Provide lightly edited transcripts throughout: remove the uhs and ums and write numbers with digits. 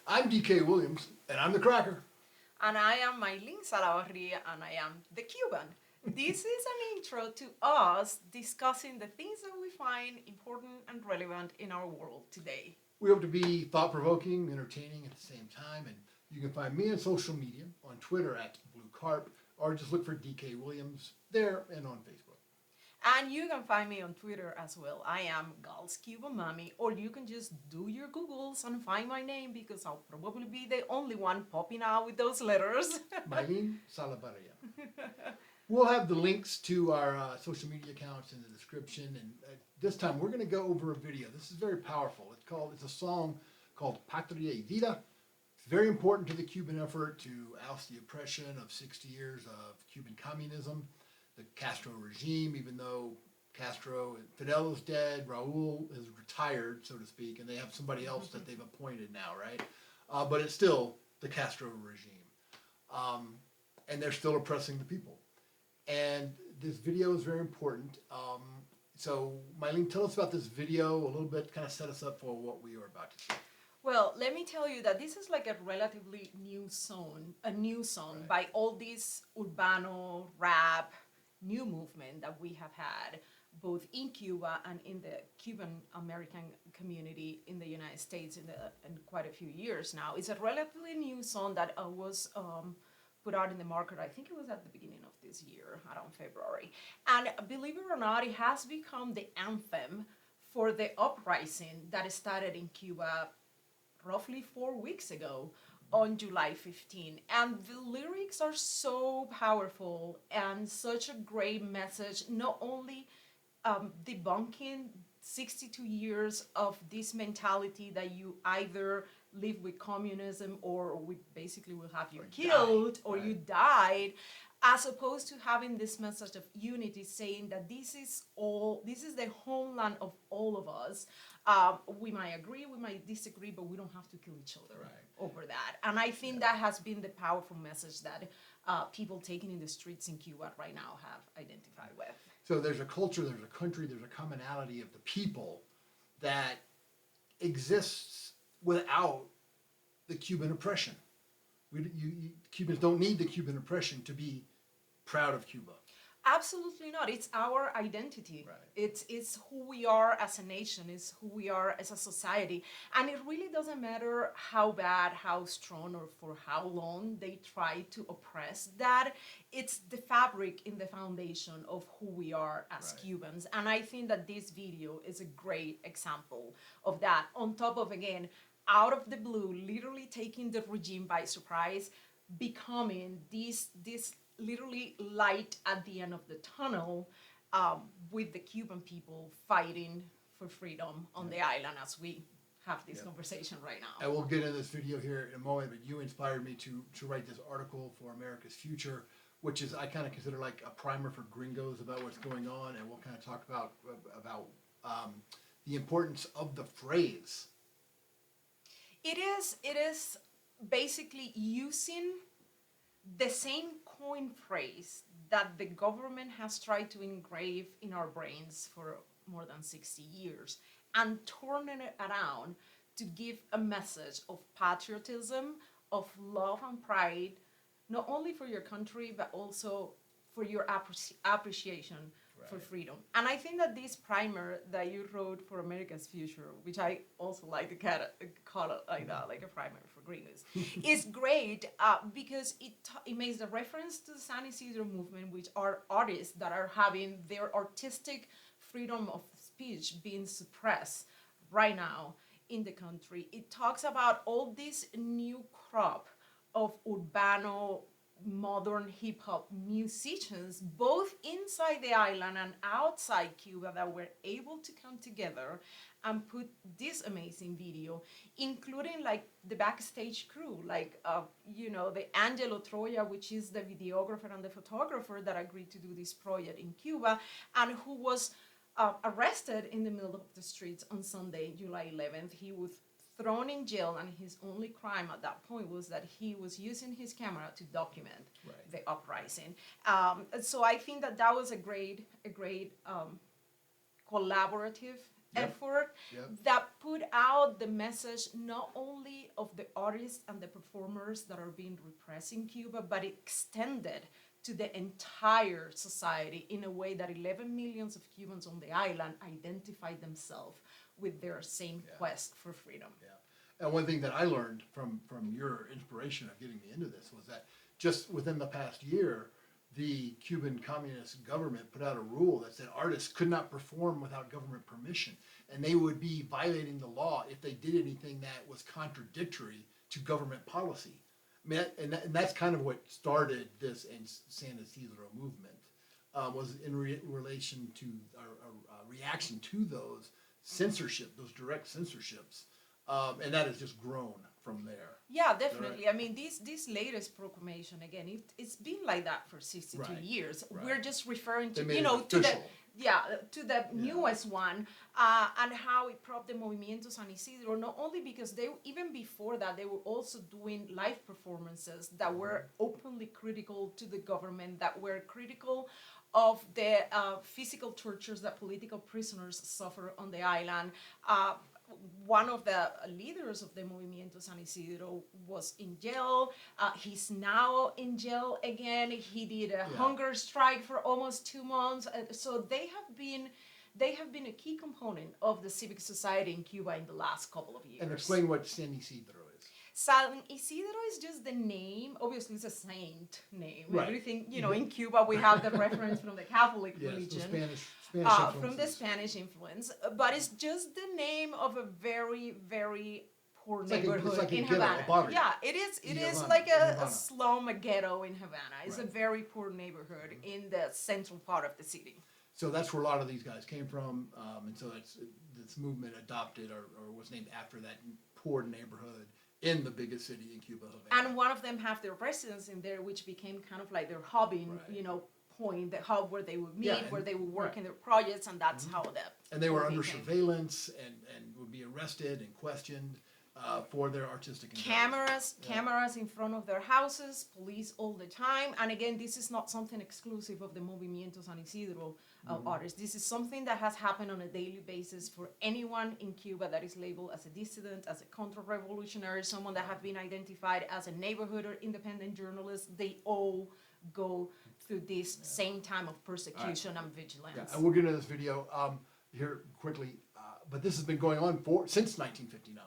I'm DK Williams, and I'm the Cracker. And I am Mailyn Salabarria, and I am the Cuban. This is an intro to us discussing the things that we find important and relevant in our world today. We hope to be thought-provoking, entertaining at the same time, and you can find me on social media, on Twitter at BlueCarp, or just look for DK Williams there and on Facebook. And you can find me on Twitter as well. I am Gals Cuban Mommy, or you can just do your Googles and find my name because I'll probably be the only one popping out with those letters. Mailyn Salabarria. We'll have the links to our social media accounts in the description, and this time we're going to go over a video. This is very powerful. It's a song called Patria Y Vida. It's very important to the Cuban effort to oust the oppression of 60 years of Cuban communism, the Castro regime, even though Fidel is dead, Raul is retired, so to speak, and they have somebody else that they've appointed now, right? But it's still the Castro regime. And they're still oppressing the people. And this video is very important. So, Mailyn, tell us about this video a little bit, kind of set us up for what we are about to see. Well, let me tell you that this is like a relatively new song, Right. by all this urbano rap new movement that we have had both in Cuba and in the Cuban American community in the United States in quite a few years now. It's a relatively new song that was put out in the market, I think it was at the beginning of this year, around February. And believe it or not, it has become the anthem for the uprising that started in Cuba roughly 4 weeks ago on July 15. And the lyrics are so powerful and such a great message, not only debunking 62 years of this mentality that you either live with communism or we basically will have you killed or you died, as opposed to having this message of unity saying that this is the homeland of all of us. We might agree, we might disagree, but we don't have to kill each other over that. And I think that has been the powerful message that people taking in the streets in Cuba right now have identified with. So there's a culture, there's a country, there's a commonality of the people that exists without the Cuban oppression. Cubans don't need the Cuban oppression to be proud of Cuba. Absolutely not. It's our identity. Right. It's who we are as a nation. It's who we are as a society. And it really doesn't matter how bad, how strong, or for how long they try to oppress that. It's the fabric in the foundation of who we are as Cubans. And I think that this video is a great example of that. On top of, again, out of the blue, literally taking the regime by surprise, becoming this literally light at the end of the tunnel, with the Cuban people fighting for freedom on the island as we have this conversation right now. I will get into this video here in a moment, but you inspired me to write this article for America's Future, which is I kind of consider like a primer for gringos about what's going on, and we'll kind of talk about the importance of the phrase. It is basically using the same coin phrase that the government has tried to engrave in our brains for more than 60 years and turning it around to give a message of patriotism, of love and pride, not only for your country, but also for your appreciation for freedom. And I think that this primer that you wrote for America's Future, which I also like to call it like that, like a primer for gringos, is great because it makes the reference to the San Isidro movement, which are artists that are having their artistic freedom of speech being suppressed right now in the country. It talks about all this new crop of urbano modern hip-hop musicians both inside the island and outside Cuba that were able to come together and put this amazing video, including like the backstage crew, like the Angelo Troya, which is the videographer and the photographer that agreed to do this project in Cuba and who was arrested in the middle of the streets on Sunday, July 11th. He was thrown in jail, and his only crime at that point was that he was using his camera to document the uprising. So I think that was a great collaborative effort that put out the message not only of the artists and the performers that are being repressed in Cuba, but extended to the entire society in a way that 11 millions of Cubans on the island identify themselves with their same quest for freedom. Yeah. And one thing that I learned from your inspiration of getting me into this was that just within the past year, the Cuban Communist government put out a rule that said artists could not perform without government permission, and they would be violating the law if they did anything that was contradictory to government policy. I mean, and that's kind of what started this San Isidro movement, was in relation to our reaction to those censorship, those direct censorships, and that has just grown from there. Yeah, definitely. I mean, this latest proclamation, again, it's been like that for 62 years. We're just referring to, to the newest one, and how it propped the Movimiento San Isidro, not only because they, even before that, they were also doing live performances that were openly critical to the government, that were critical of the physical tortures that political prisoners suffer on the island. One of the leaders of the Movimiento San Isidro was in jail. He's now in jail again. He did a hunger strike for almost 2 months. So they have been a key component of the civic society in Cuba in the last couple of years. And explain what San Isidro is. San Isidro is just the name. Obviously, it's a saint name. Right. Everything, in Cuba, we have the reference from the Catholic religion. Spanish from the Spanish influence. But it's just the name of a very, very poor neighborhood in Havana. Yeah, it is. It is like a slum, a ghetto in Havana. It's a very poor neighborhood in the central part of the city. So that's where a lot of these guys came from, and so this movement adopted or was named after that poor neighborhood in the biggest city in Cuba, Havana. And one of them have their residence in there, which became kind of like their hubbing, point, the hub where they would meet, where they would work in their projects, and that's how that. And they were under surveillance and would be arrested and questioned for their artistic endeavors. Cameras in front of their houses, police all the time. And again, this is not something exclusive of the Movimiento San Isidro artists. This is something that has happened on a daily basis for anyone in Cuba that is labeled as a dissident, as a counter-revolutionary, someone that have been identified as a neighborhood or independent journalist. They all go through this same time of persecution and vigilance. Yeah, and we'll get into this video here quickly, but this has been going on since 1959.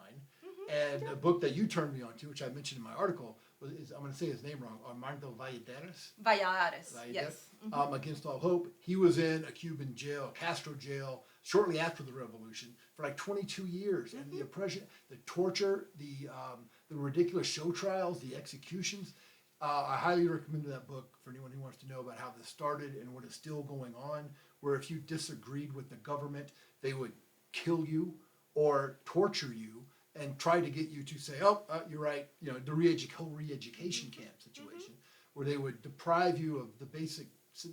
And a book that you turned me on to, which I mentioned in my article, I'm going to say his name wrong, Armando Valladares. Valladares, yes. Against All Hope. He was in a Cuban jail, Castro jail, shortly after the revolution for like 22 years. And the oppression, the torture, the ridiculous show trials, the executions. I highly recommend that book for anyone who wants to know about how this started and what is still going on, where if you disagreed with the government, they would kill you or torture you and try to get you to say, you're right, the whole re-education camp situation, where they would deprive you of the basic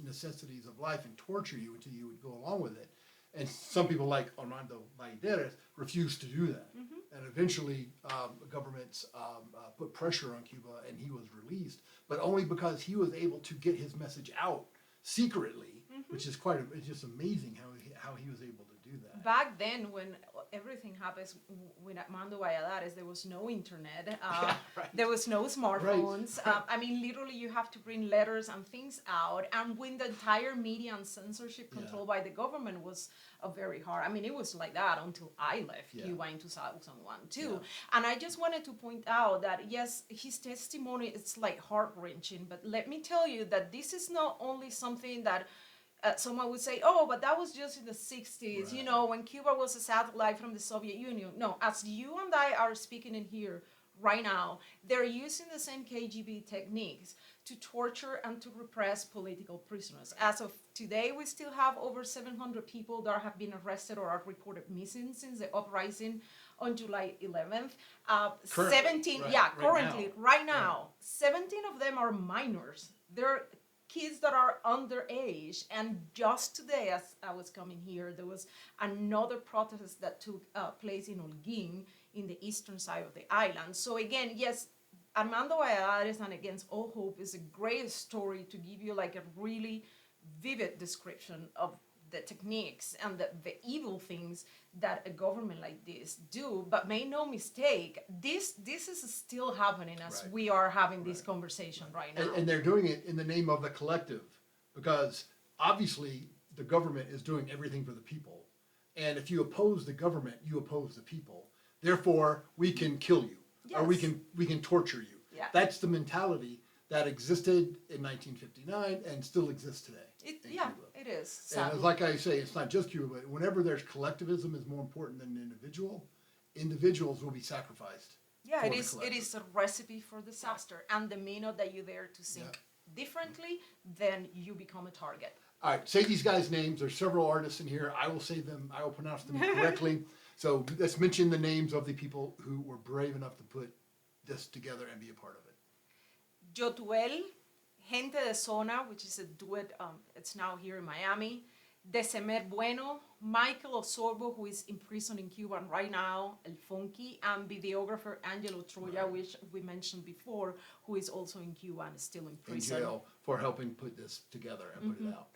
necessities of life and torture you until you would go along with it. And some people like Armando Valladares refused to do that. And eventually governments put pressure on Cuba and he was released, but only because he was able to get his message out secretly, which is it's just amazing how he was able to do that. Back then, when everything happens with Armando Valladares, there was no internet, there was no smartphones. I mean, literally, you have to bring letters and things out. And when the entire media and censorship controlled by the government was very hard. I mean, it was like that until I left Cuba in 2001 too. And I just wanted to point out that, yes, his testimony is like heart-wrenching, but let me tell you that this is not only something that someone would say, but that was just in the 60s, when Cuba was a satellite from the Soviet Union. No, as you and I are speaking in here right now, they're using the same KGB techniques to torture and to repress political prisoners. As of today, we still have over 700 people that have been arrested or are reported missing since the uprising on July 11th. Currently, right now, 17 of them are minors. They're kids that are underage. And just today, as I was coming here, there was another protest that took place in Holguin, in the eastern side of the island. So again, yes, Armando Valladares and Against All Hope is a great story to give you like a really vivid description of the techniques and the evil things that a government like this do. But make no mistake, this is still happening as Right. we are having this conversation right now. And they're doing it in the name of the collective, because obviously the government is doing everything for the people. And if you oppose the government, you oppose the people. Therefore, we can kill you, or we can torture you. Yeah. That's the mentality that existed in 1959 and still exists today. in Cuba. It is. And Sadly. like I say, it's not just Cuba, but whenever there's collectivism is more important than an individual, individuals will be sacrificed. Yeah, for it the is. It collective. is a recipe for disaster. And the minute that you dare to think differently, then you become a target. All right, say these guys' names. There's several artists in here. I will say them. I will pronounce them correctly. So let's mention the names of the people who were brave enough to put this together and be a part of it. Yotuel, Gente de Zona, which is a duet. It's now here in Miami. Desemer Bueno, Michael Osorbo, who is in prison in Cuba right now, El Funky, and videographer Angelo Troya, which we mentioned before, who is also in Cuba and still in prison. In jail for helping put this together and put it out.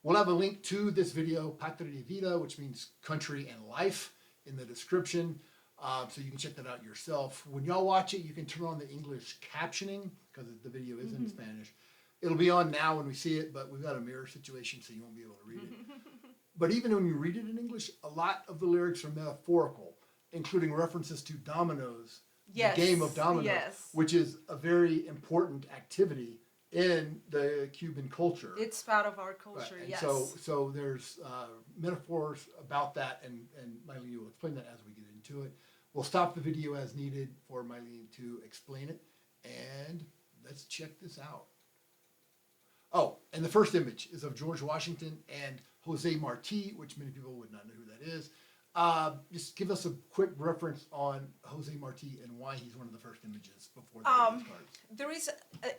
We'll have a link to this video, Patria Y Vida, which means country and life, in the description, so you can check that out yourself. When y'all watch it, you can turn on the English captioning, because the video is in Spanish. It'll be on now when we see it, but we've got a mirror situation, so you won't be able to read it. But even when you read it in English, a lot of the lyrics are metaphorical, including references to dominoes, Yes, the game of dominoes, yes. which is a very important activity in the Cuban culture. It's part of our culture, Right, and yes. so there's metaphors about that, and Mailyn will explain that as we get into it. We'll stop the video as needed for Mailyn to explain it, and let's check this out. Oh, and the first image is of George Washington and Jose Marti, which many people would not know who that is. Just give us a quick reference on Jose Marti and why he's one of the first images before the video starts. There is,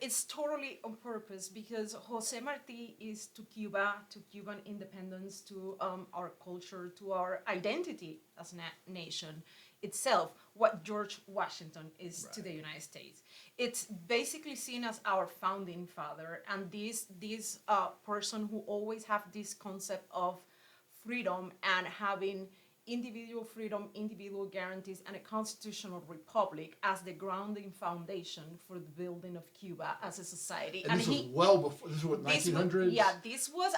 it's totally on purpose, because Jose Marti is to Cuba, to Cuban independence, to our culture, to our identity as a nation itself, what George Washington is to the United States. It's basically seen as our founding father, and this person who always have this concept of freedom and having individual freedom, individual guarantees, and a constitutional republic as the grounding foundation for the building of Cuba as a society. And this was well before, this is what, 1900s?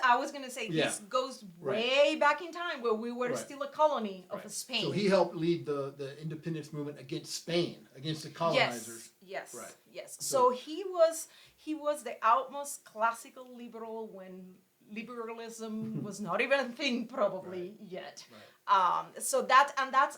I was going to say, this goes way back in time where we were still a colony of Spain. So he helped lead the independence movement against Spain, against the colonizers. Yes. Right. Yes. So he was the utmost classical liberal when liberalism was not even a thing probably yet. So that's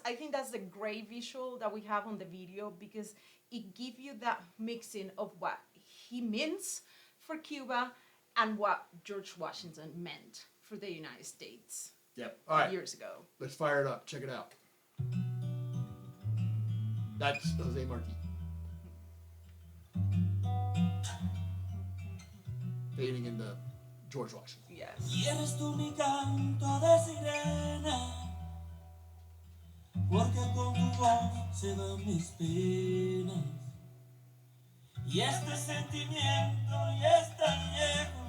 I think that's the great visual that we have on the video, because it gives you that mixing of what he means for Cuba and what George Washington meant for the United States. Yep. All right. Years ago. Let's fire it up. Check it out. That's Jose Marti. Fading into George Washington. Yes. Y eres tú mi canto de sirena, porque con tu voz se van mis penas. Y este sentimiento ya es tan viejo,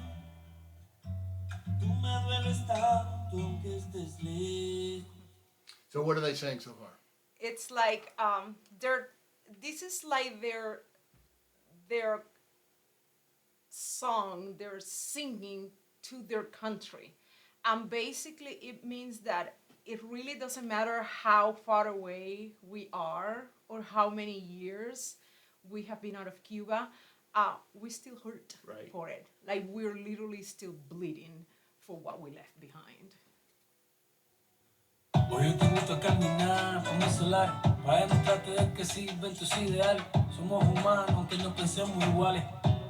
tú me dueles tanto aunque estés lejos. So what are they saying so far? It's like this is like their song, they're singing to their country. And basically it means that it really doesn't matter how far away we are or how many years we have been out of Cuba, we still hurt for it. Like, we're literally still bleeding for what we left behind. Hoy yo te gusta caminar por mi solar, para demostrarte de que sirven tus ideales. Somos humanos aunque no pensemos iguales.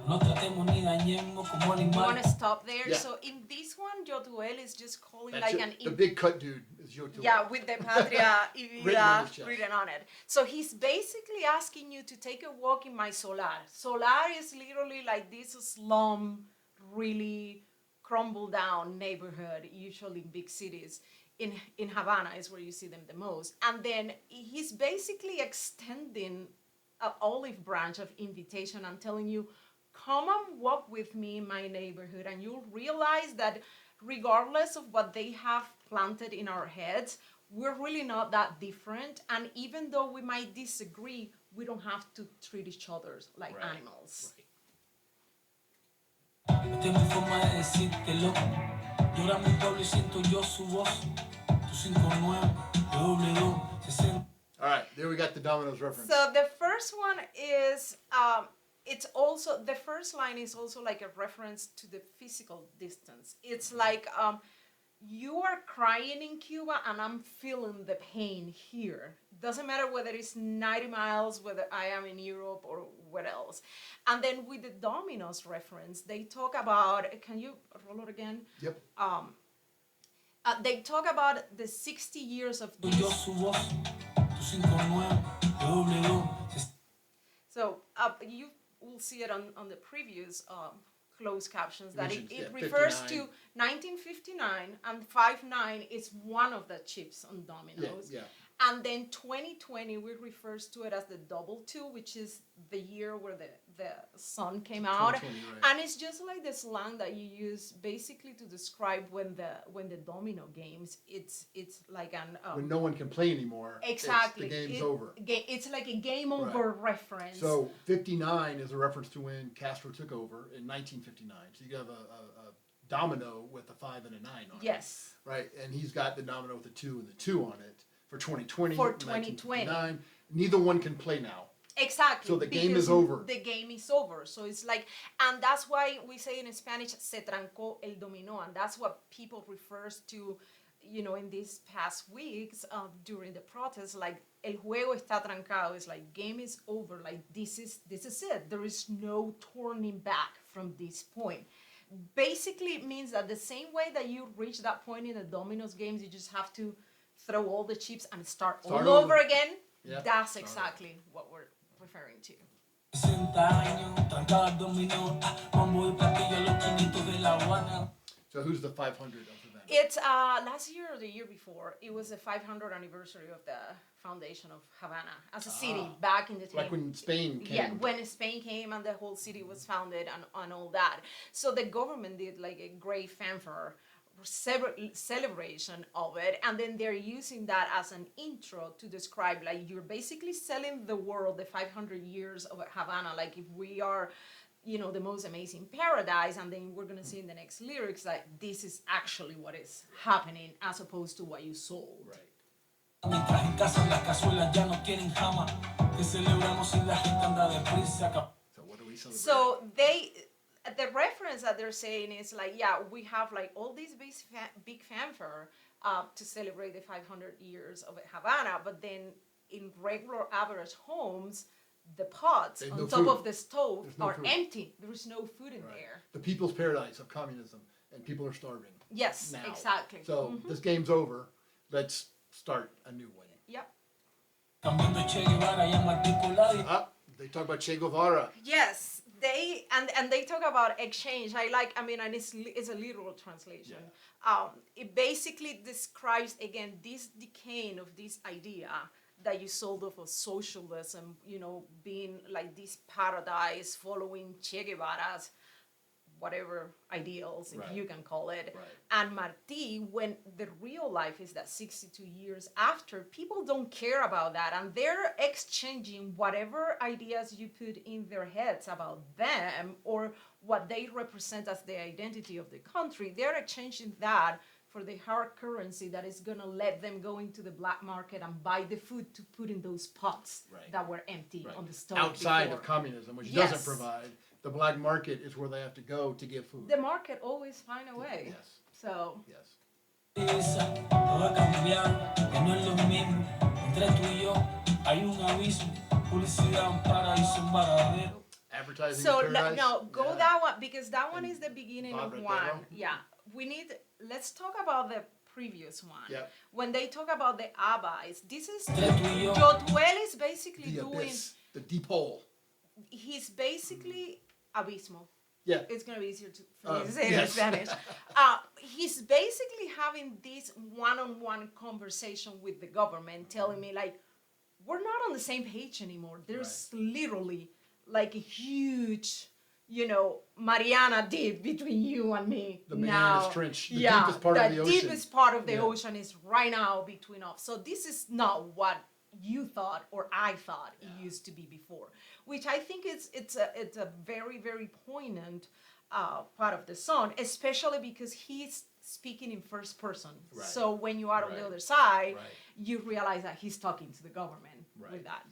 No tratemos ni dañemos como You animales. want to stop there? Yeah. So in this one, Yotuel is just calling That's like it. The big cut dude is Yotuel. Yeah, with the Patria Y Written on Vida his chest. written on it. So he's basically asking you to take a walk in my solar. Solar is literally like this slum, really crumbled down neighborhood, usually in big cities. In Havana is where you see them the most. And then he's basically extending an olive branch of invitation and telling you, come and walk with me in my neighborhood, and you'll realize that regardless of what they have planted in our heads, we're really not that different. And even though we might disagree, we don't have to treat each other like Right. animals. Esta es mi forma de decírtelo. Llora mi pueblo y siento yo su voz. Tu 59 W 60. All right, there we got the Domino's reference. So the first one is, it's also, the first line is also like a reference to the physical distance. It's like, you are crying in Cuba and I'm feeling the pain here. Doesn't matter whether it's 90 miles, whether I am in Europe or what else. And then with the Domino's reference, they talk about, can you roll it again? Yep. They talk about the 60 years of Yo this. su voz. Tu 59 W 60. So you will see it on the previous closed captions that Mentions, it yeah, refers 59. to 1959, and 59 is one of the chips on Domino's. Yeah. And then 2020, we refers to it as the double two, which is the year where the sun came out. 2020, right. And it's just like the slang that you use basically to describe when the domino games, it's like an When no one can play anymore, exactly, the game's over. It's like a game over reference. So 59 is a reference to when Castro took over in 1959. So you have a domino with a 5 and a 9 on it. Yes. Right, and he's got the domino with the 2 and the 2 on it for 2020. For 2020. 1959. Neither one can play now. Exactly. So the game because is over. The game is over. So it's like, and that's why we say in Spanish, se trancó el dominó. And that's what people refers to, you know, in these past weeks during the protests, like, el juego está trancado. It's like, game is over. Like, this is it. There is no turning back from this point. Basically, it means that the same way that you reach that point in the Domino's games, you just have to throw all the chips and start all Start over over. again. Yeah, That's start exactly what we're referring to. 60 años, trancada dominó, mambo y platillo, los 500 de La Habana. So who's the 500 of the event? It's last year or the year before, it was the 500th anniversary of the foundation of Havana as a city back in the time. Like when Spain came. Yeah, when Spain came and the whole city was founded and all that. So the government did like a great fanfare celebration of it, and then they're using that as an intro to describe, like, you're basically selling the world the 500 years of Havana, like if we are, you know, the most amazing paradise, and then we're gonna see in the next lyrics like this is actually what is happening as opposed to what you sold. Right. Mientras en casa las cazuelas ya no quieren jama, que celebramos y la gente anda deprisa. So what do we celebrate? So the reference that they're saying is like, yeah, we have like all these big fanfare to celebrate the 500 years of Havana, but then in regular average homes, the pots There's on no top food. of the stove There's no are food. empty. There is no food in Right. there. The people's paradise of communism, and people are starving. Yes, Now. exactly. So this game's over. Let's start a new one. Yep. Cambiando Che Guevara y a Martín Coladi. They talk about Che Guevara. Yes, they and they talk about exchange. I mean, and it's a literal translation. It basically describes again this decaying of this idea that you sold of a socialism, you know, being like this paradise following Che Guevara's whatever ideals, if Right. you can call it. Right. And Martí, when the real life is that 62 years after, people don't care about that, and they're exchanging whatever ideas you put in their heads about them or what they represent as the identity of the country. They're exchanging that for the hard currency that is gonna let them go into the black market and buy the food to put in those pots Right. that were empty Right. on the stove Outside before. of communism, which Yes. doesn't provide. The black market is where they have to go to get food. The market always find a way. Yes. So Yes. Todo ha cambiado, que no es lo mismo. Entre tú y yo hay un abismo. Publicidad, un paraíso, un varadero. Advertising So paradise. no, go Yeah. that one because that one And is the beginning Bob of Rotero. one. Yeah, let's talk about the previous one. Yep. When they talk about the ABBA, this is Entre tú y yo. Jotuel is basically The doing. abyss. The deep hole. He's basically abismo. Yeah. It's gonna be easier for me to say it in Yes. Spanish. He's basically having this one-on-one conversation with the government, telling me like, we're not on the same page anymore. There's literally like a huge Mariana Deep between you and me. The now. Marianas Trench, the deepest part of the ocean. The deepest part of the Yeah. ocean is right now between us. So this is not what you thought or I thought it used to be before, which I think it's a very, very poignant part of the song, especially because he's speaking in first person. Right. So when you are on Right. the other side, Right. you realize that he's talking to the government with that.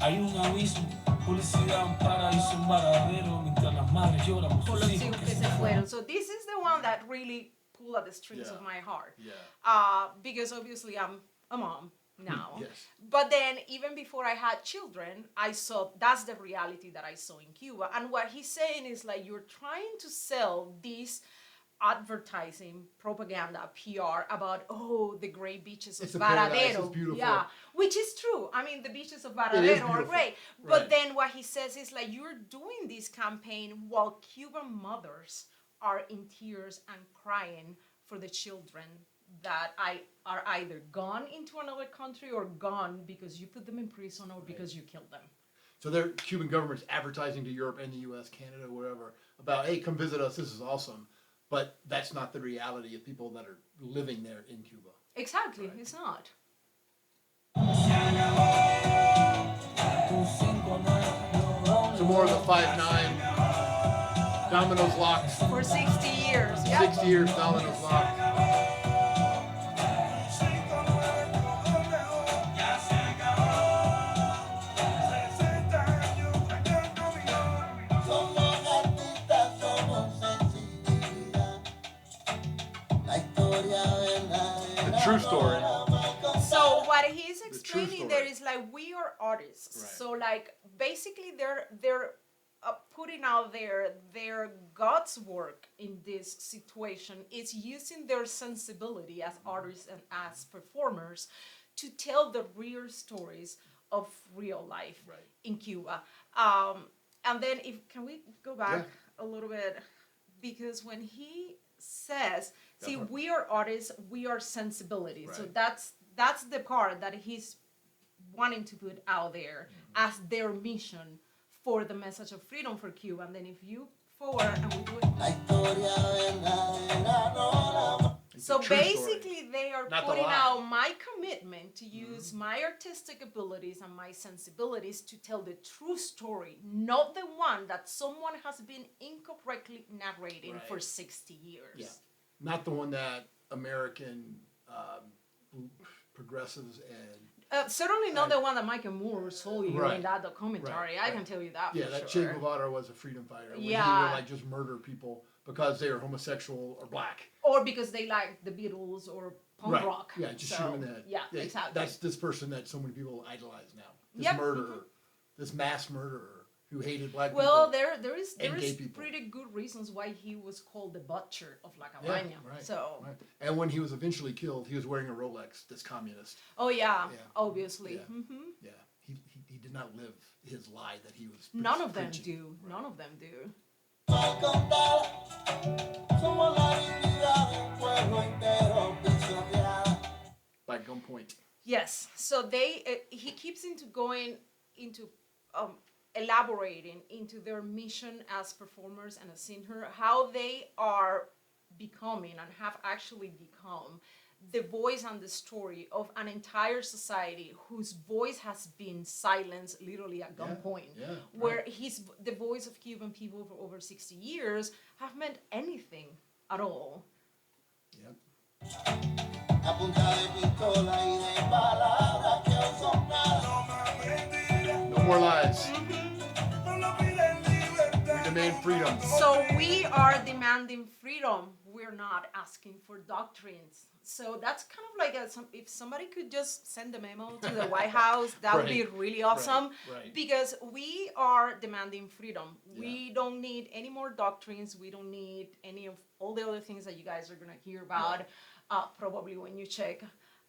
Hay un abismo, publicidad, un paraíso, un varadero, mientras las madres lloran por Por sus los hijos hijos que que se se fueron. fueron. So this is the one that really pulled at the strings Yeah. of my heart. Yeah. Because obviously I'm a mom now. Yes. But then even before I had children, I saw that's the reality that I saw in Cuba. And what he's saying is like you're trying to sell this advertising, propaganda, PR about the great beaches of It's a paradise, Varadero. it's beautiful. Yeah, which is true. I mean, the beaches of is Varadero are beautiful. great. But Right. then what he says is like you're doing this campaign while Cuban mothers are in tears and crying for the children that are either gone into another country or gone because you put them in prison or because you killed them. So their Cuban government's advertising to Europe and the U.S., Canada, wherever, about, hey, come visit us, this is awesome. But that's not the reality of people that are living there in Cuba. Exactly, it's not. So more of the 5'9", dominoes locked, For 60 years. Yeah. 60 years, dominoes locked. Somos artistas, somos sensibilidad. La historia verdadera. The true story. So what he's The true explaining there story. is like we are artists. Right. So like basically they're putting out their God's work in this situation is using their sensibility as artists and as performers to tell the real stories of real life Right. in Cuba. And then can we go back a little bit, because when he says, see, part. we are artists, we are sensibility. So Right. that's the part that he's wanting to put out there as their mission for the message of freedom for Cuba. And then if you forward and we do it. La historia verdadera no la It's So a true story. basically they are Not the putting lie. out my commitment to use my artistic abilities and my sensibilities to tell the true story, not the one that someone has been incorrectly narrating Right. for 60 years. Yeah. Not the one that American progressives and Certainly not the one that Michael Moore sold you Right. in that documentary. Right, I right. can tell you that yeah, for that sure. Che Guevara was a freedom fighter. When he Yeah. would like just murder people because they are homosexual or black. Or because they like the Beatles or punk Right. rock. Yeah, just So, shoot him in the head. Yeah, exactly. That's this person that so many people idolize now. This Yep. murderer, this mass murderer who hated black Well, people. there is and gay people. pretty good reasons why he was called the butcher of La Yeah, Cabaña. right, So, right. And when he was eventually killed, he was wearing a Rolex. This communist. oh yeah, Yeah. obviously. Yeah. Hmm. Yeah, he did not live his lie that he was. None of them preaching. do. None of them do. mal contada. Somos la dignidad de un pueblo entero pisoteada. By gunpoint. Yes. So he keeps going into elaborating into their mission as performers and as singer, how they are becoming and have actually become the voice and the story of an entire society whose voice has been silenced literally at gunpoint. Yeah, right. Where the voice of Cuban people for over 60 years have meant anything at all. Yep. A punta de pistola y de palabras que hoy son nada. No more lies. We demand freedom. So we are demanding freedom. We're not asking for doctrines. So that's kind of like if somebody could just send a memo to the White House, that would be Right, really awesome. right. Because we are demanding freedom. Yeah. We don't need any more doctrines. We don't need any of all the other things that you guys are going to hear about. Probably when you check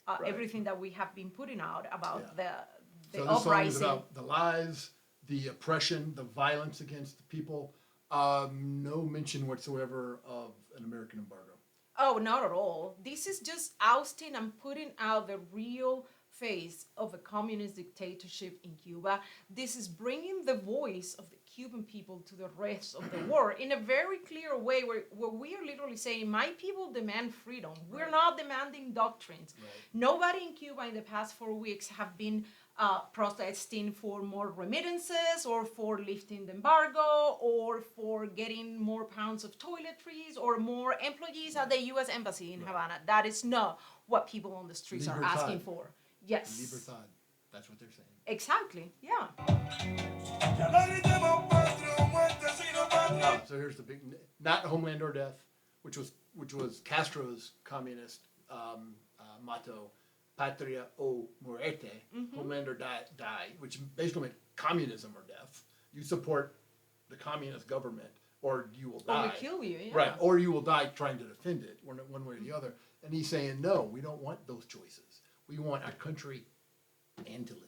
Right. everything that we have been putting out about the So this song is uprising. about the lies, the oppression, the violence against the people. No mention whatsoever of an American embargo. Oh, not at all. This is just ousting and putting out the real phase of a communist dictatorship in Cuba. This is bringing the voice of the Cuban people to the rest of the world in a very clear way where we are literally saying, my people demand freedom. We're Right. not demanding doctrines. Right. Nobody in Cuba in the past 4 weeks have been protesting for more remittances or for lifting the embargo or for getting more pounds of toiletries or more employees at the U.S. Embassy in Havana. That is not what people on the streets are asking Libertad. for. Yes. Libertad. That's what they're saying. Exactly. Yeah. So here's the big, not homeland or death, which was Castro's communist motto, Patria Y Muerte, homeland or die, which basically meant communism or death. You support the communist government, or you will die. Or we kill you. Yeah. Right, or you will die trying to defend it, one way or the other. And he's saying, no, we don't want those choices. We want our country and to live.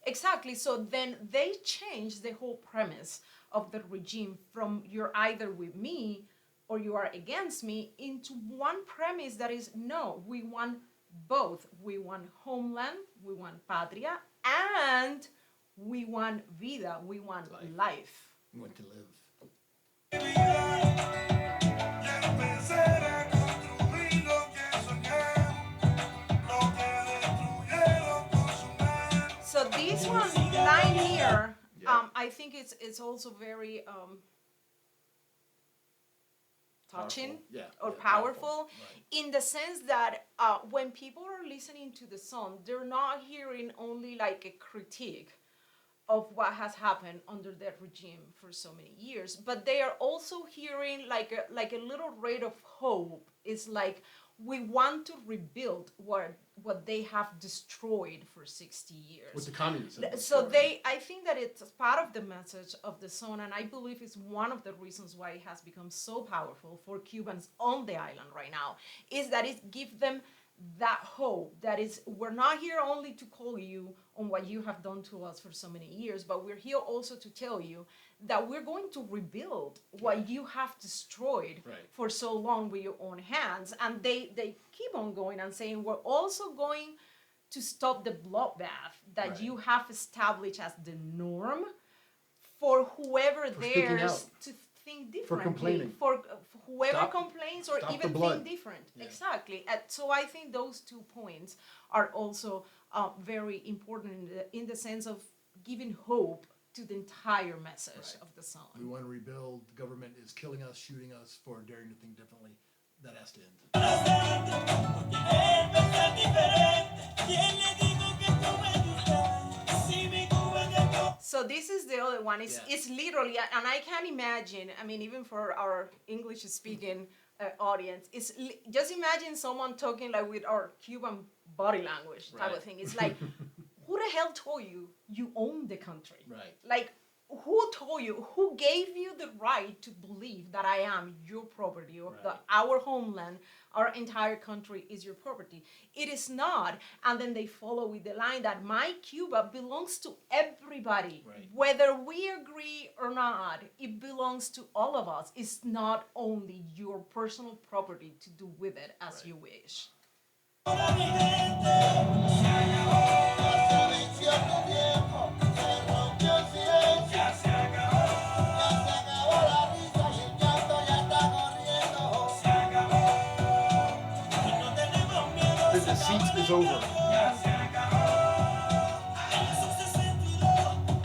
Exactly. So then they changed the whole premise of the regime from you're either with me or you are against me into one premise that is no, we want both. We want homeland, we want patria, and we want vida, we want life. We want to live. So this one line here, Yeah. I think it's also very touching Powerful. Yeah, or yeah, powerful Right. in the sense that when people are listening to the song, they're not hearing only like a critique of what has happened under that regime for so many years, but they are also hearing like a little ray of hope. It's like we want to rebuild what they have destroyed for 60 years. With the communists. So I think that it's part of the message of the song, and I believe it's one of the reasons why it has become so powerful for Cubans on the island right now, is that it gives them that hope that is, we're not here only to call you on what you have done to us for so many years, but we're here also to tell you that we're going to rebuild what you have destroyed for so long with your own hands. And they keep on going and saying, we're also going to stop the bloodbath that you have established as the norm for whoever speaking dares out. to think differently. For complaining. For whoever Stop- complains or stop even the blood. think different. Yeah. Exactly. So I think those 2 points are also very important in the sense of giving hope to the entire message of the song. We want to rebuild. The government is killing us, shooting us for daring to think differently. That has to end. So this is the other one. It's literally, and I can imagine, I mean, even for our English-speaking audience, just imagine someone talking like with our Cuban body language type of thing. It's like, who the hell told you you own the country? Right. Like, who told you, who gave you the right to believe that I am your property or that our homeland, our entire country is your property? It is not. And then they follow with the line that my Cuba belongs to everybody. Right. Whether we agree or not, it belongs to all of us. It's not only your personal property to do with it as you wish. The deceit is over.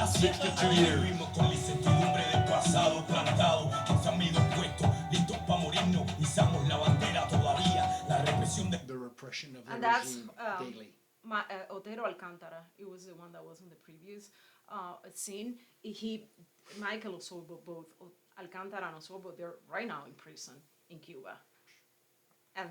62 years. Con la incertidumbre del pasado plantado, examinos puestos, listos para morirnos, izamos la bandera todavía, la represión de... The repression of the And that's regime daily. Otero Alcántara. It was the one that was in the previous scene. Michael Osorbo, both Alcántara and Osorbo, they're right now in prison in Cuba. And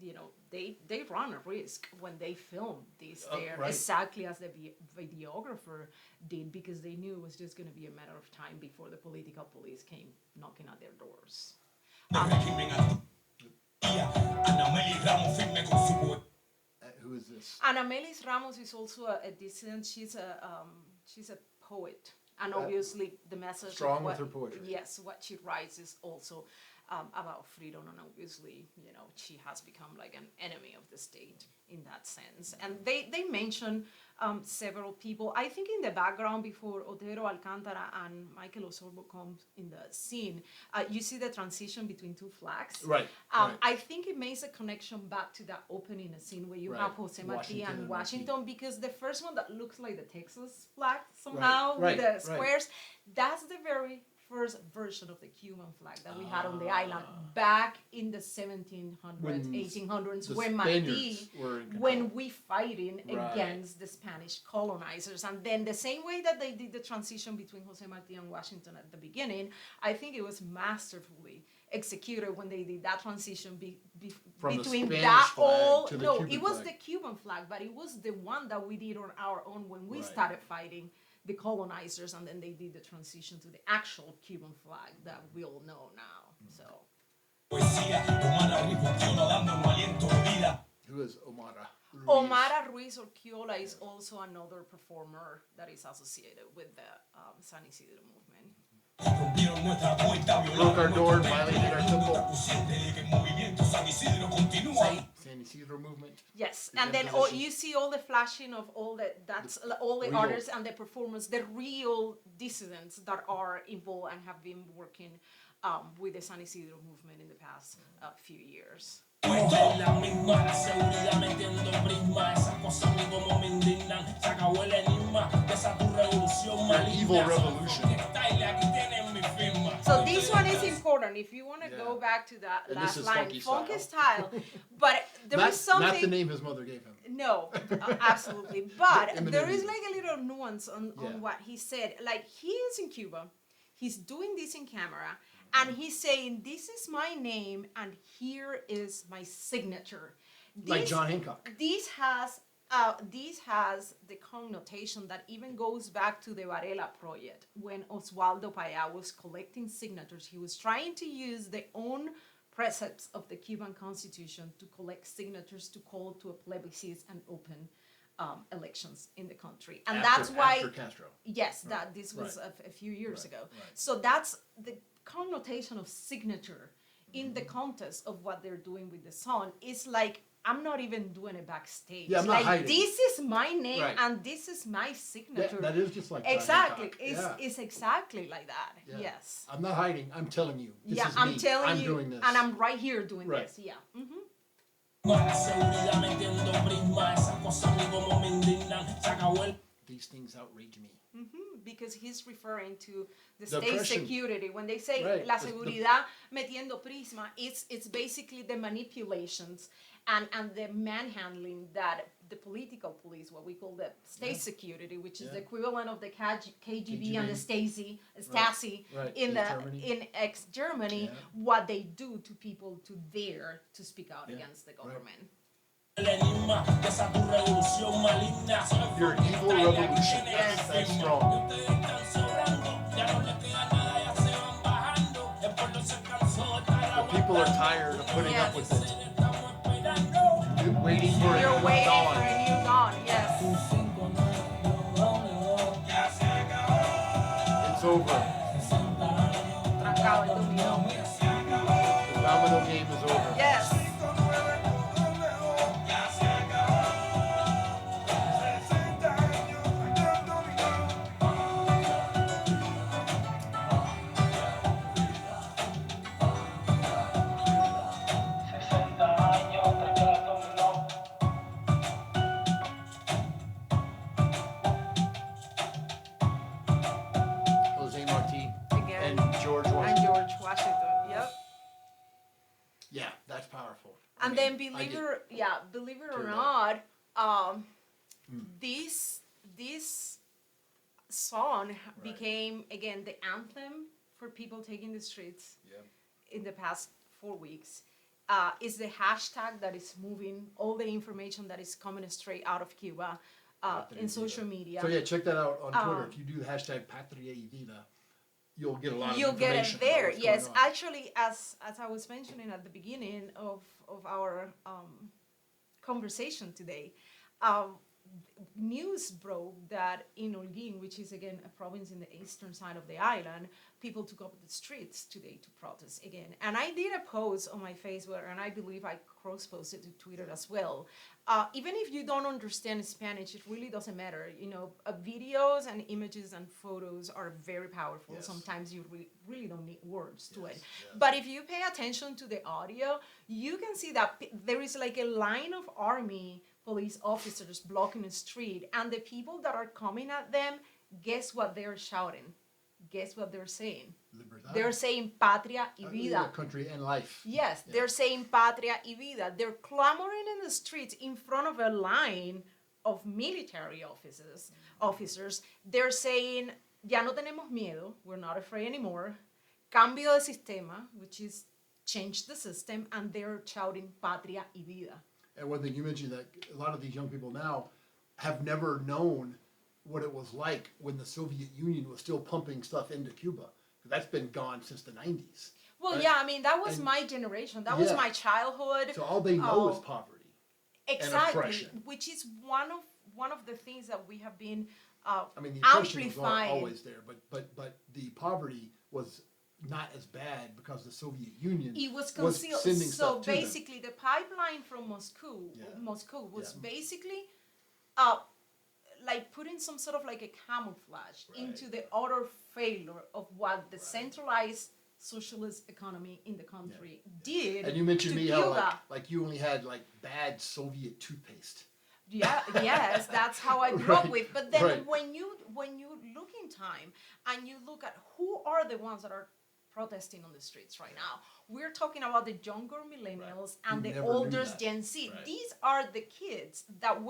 you know, they run a risk when they film this there, exactly as the videographer did, because they knew it was just going to be a matter of time before the political police came knocking at their doors. Who is this? Ana Melis Ramos is also a dissident. She's a poet, and obviously the message Strong of with her poetry. Yes, what she writes is also about freedom, and obviously, she has become like an enemy of the state in that sense. And they mention several people. I think in the background, before Otero Alcantara and Michael Osorbo come in the scene, you see the transition between two flags. Right. I think it makes a connection back to that opening scene where you have Jose Marti and Washington, because the first one that looks like the Texas flag somehow with the squares, that's the very first version of the Cuban flag that we had on the island back in the 1700s, 1800s, when we fighting against the Spanish colonizers. And then the same way that they did the transition between Jose Marti and Washington at the beginning, I think it was masterfully executed when they did that transition between that all it was the Cuban flag, but it was the one that we did on our own when we started fighting the colonizers, and then they did the transition to the actual Cuban flag that we all know now. So who is Omara Ruiz? Omara Ruiz Urquiola is also another performer that is associated with the San Isidro movement. Broke our door, violated our temple. San Isidro movement. Yes, and then you see all the flashing of all the artists and the performers, the real dissidents that are involved and have been working with the San Isidro movement in the past few years. La misma la seguridad metiendo prisma, esas cosas a mí como me indignan. Se acabó el enigma de esa tu revolución maligna. Evil revolution. Aquí tienen mi firma. So this one is important if you want to go back to that last line, funky style. But there is something. Not the name his mother gave him. No, absolutely. But there is like a little nuance on what he said. Like, he is in Cuba, he's doing this in camera, and he's saying, this is my name, and here is my signature. Like John Hancock. This has the connotation that even goes back to the Varela project. When Oswaldo Paya was collecting signatures, he was trying to use the own precepts of the Cuban Constitution to collect signatures to call to a plebiscite and open elections in the country. And that's why... After Castro. Yes, that this was a few years ago. So that's the connotation of signature in the context of what they're doing with the song. It's like, I'm not even doing it backstage. Yeah, I'm not hiding. This is my name and this is my signature. That is just like exactly. It's exactly like that. Yeah. Yes. I'm not hiding. I'm telling you. This is I'm me. telling I'm you, doing this. and I'm right here doing this. Yeah. These things outrage me. Because he's referring to the state oppression. Security. When they say la seguridad metiendo prisma, it's basically the manipulations and the manhandling that the political police, what we call the state security, which is the equivalent of the KGB and the Stasi in ex-Germany, what they do to people to dare to speak out against the government. Your evil revolution. Yes. That's strong. The people are tired of putting up with it. You're waiting for You're a waiting dawn. for a new dawn, yes. It's over. Trancado el dominó. The domino game is over. Yes. Jose Marti Again. and George And Washington. George Washington, yep. Yeah, that's powerful. And then believe it or not, this song became again the anthem for people taking the streets in the past 4 weeks. Is the hashtag that is moving all the information that is coming straight out of Cuba in social media. So yeah, check that out on Twitter. If you do the hashtag Patria Y Vida, you'll get a lot of You'll get information. it there. about what's Yes, going on. actually, as I was mentioning at the beginning of our conversation today, news broke that in Holguin, which is again a province in the eastern side of the island, people took up the streets today to protest again. And I did a post on my Facebook, and I believe I cross-posted to Twitter as well. Even if you don't understand Spanish, it really doesn't matter. You know, videos and images and photos are very powerful. Yes. Sometimes you really don't need words to it. Yeah. But if you pay attention to the audio, you can see that there is like a line of army police officers blocking the street, and the people that are coming at them, guess what they're shouting? Guess what they're saying? Libertad. They're saying Patria Y Vida. Country and life. Yes, Yeah. they're saying Patria Y Vida. They're clamoring in the streets in front of a line of military officers. They're saying, ya no tenemos miedo, we're not afraid anymore. Cambio de sistema, which is change the system, and they're shouting Patria Y Vida. And one thing you mentioned, that a lot of these young people now have never known what it was like when the Soviet Union was still pumping stuff into Cuba. That's been gone since the 90s. Well, right? yeah, I mean, that was And- my generation. That was Yeah. my childhood. So all they know is Oh, poverty. Exactly, oppression. which is one of the things that we have been I mean, the oppression was amplifying. always there, but the poverty was not as bad because the Soviet Union It was was concealed. sending So stuff to them. basically, the pipeline from Moscow was Yeah. basically like putting some sort of like a camouflage Right. into the utter failure of what the centralized socialist economy in the country did. And you mentioned to me Cuba. how like you only had like bad Soviet toothpaste. Yeah, yes, that's how I grew up Right, with. But then right. when you look in time and you look at who are the ones that are protesting on the streets right now, we're talking about the younger millennials and Who the never knew older that. Gen Z. Right. These are the kids that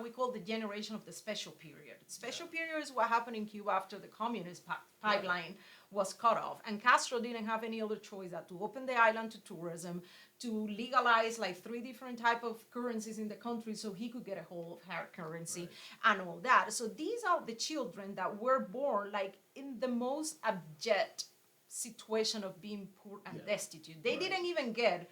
we call the generation of the special period. Special period is what happened in Cuba after the communist pipeline was cut off, and Castro didn't have any other choice than to open the island to tourism, to legalize like 3 different type of currencies in the country so he could get a hold of hard currency and all that. So these are the children that were born like in the most abject situation of being poor and destitute. They Right. didn't even get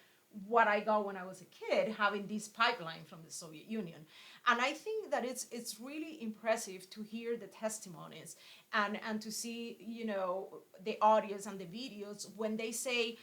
what I got when I was a kid, having this pipeline from the Soviet Union. And I think that it's really impressive to hear the testimonies and to see, you know, the audios and the videos when they say,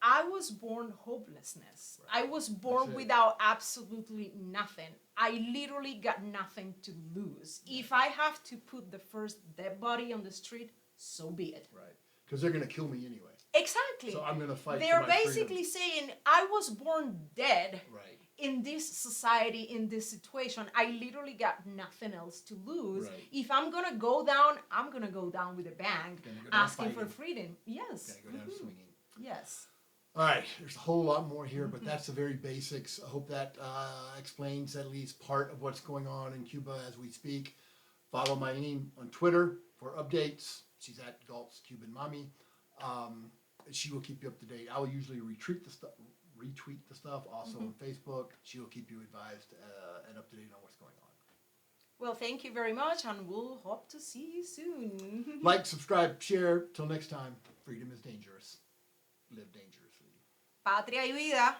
I was born hopelessness. I was born That's it. without absolutely nothing. I literally got nothing to lose. If I have to put the first dead body on the street, so be it. Right. Because they're going to kill me anyway. Exactly. So I'm going to fight They're for my basically saying, I was born dead freedom. Right. in this society, in this situation. I literally got nothing else to lose. Right. If I'm going to go down, I'm going to go down with a bang, Gonna go down asking for fighting. freedom. Yes. Gotta go down swinging. Yes. All right, there's a whole lot more here, but that's the very basics. I hope that explains at least part of what's going on in Cuba as we speak. Follow Mailyn on Twitter for updates. She's at Galt's Cuban Mommy. She will keep you up to date. I will usually retweet the stuff also on Facebook. She will keep you advised and up to date on what's going on. Well, thank you very much, and we'll hope to see you soon. Like, subscribe, share. Till next time, freedom is dangerous. Live dangerously. Patria y vida.